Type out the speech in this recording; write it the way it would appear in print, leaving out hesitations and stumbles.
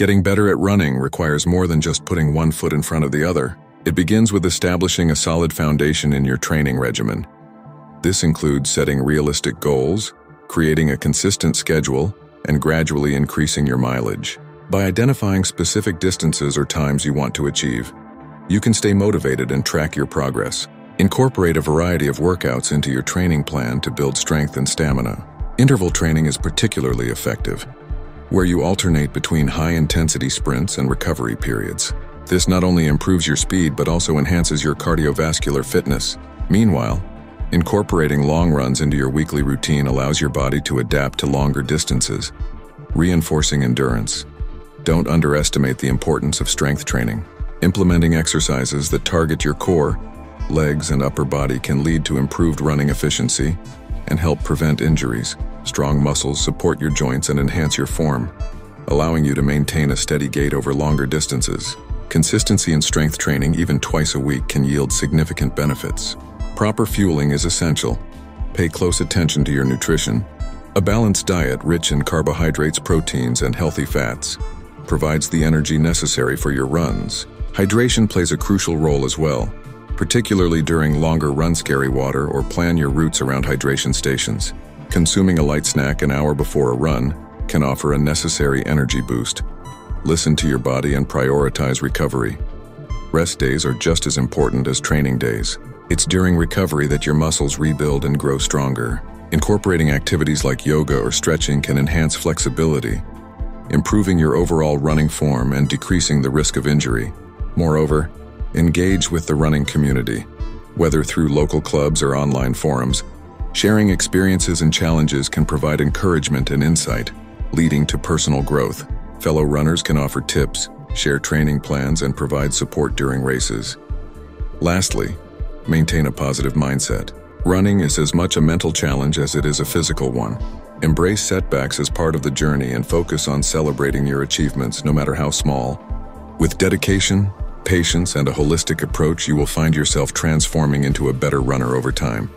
Getting better at running requires more than just putting one foot in front of the other. It begins with establishing a solid foundation in your training regimen. This includes setting realistic goals, creating a consistent schedule, and gradually increasing your mileage. By identifying specific distances or times you want to achieve, you can stay motivated and track your progress. Incorporate a variety of workouts into your training plan to build strength and stamina. Interval training is particularly effective, where you alternate between high-intensity sprints and recovery periods. This not only improves your speed but also enhances your cardiovascular fitness. Meanwhile, incorporating long runs into your weekly routine allows your body to adapt to longer distances, reinforcing endurance. Don't underestimate the importance of strength training. Implementing exercises that target your core, legs, and upper body can lead to improved running efficiency and help prevent injuries. Strong muscles support your joints and enhance your form, allowing you to maintain a steady gait over longer distances. Consistency in strength training, even twice a week, can yield significant benefits. Proper fueling is essential. Pay close attention to your nutrition. A balanced diet rich in carbohydrates, proteins, and healthy fats provides the energy necessary for your runs. Hydration plays a crucial role as well, particularly during longer runs. Carry water or plan your routes around hydration stations. Consuming a light snack an hour before a run can offer a necessary energy boost. Listen to your body and prioritize recovery. Rest days are just as important as training days. It's during recovery that your muscles rebuild and grow stronger. Incorporating activities like yoga or stretching can enhance flexibility, improving your overall running form and decreasing the risk of injury. Moreover, engage with the running community, whether through local clubs or online forums. Sharing experiences and challenges can provide encouragement and insight, leading to personal growth. Fellow runners can offer tips, share training plans, and provide support during races. Lastly, maintain a positive mindset. Running is as much a mental challenge as it is a physical one. Embrace setbacks as part of the journey and focus on celebrating your achievements, no matter how small. With dedication, patience, and a holistic approach, you will find yourself transforming into a better runner over time.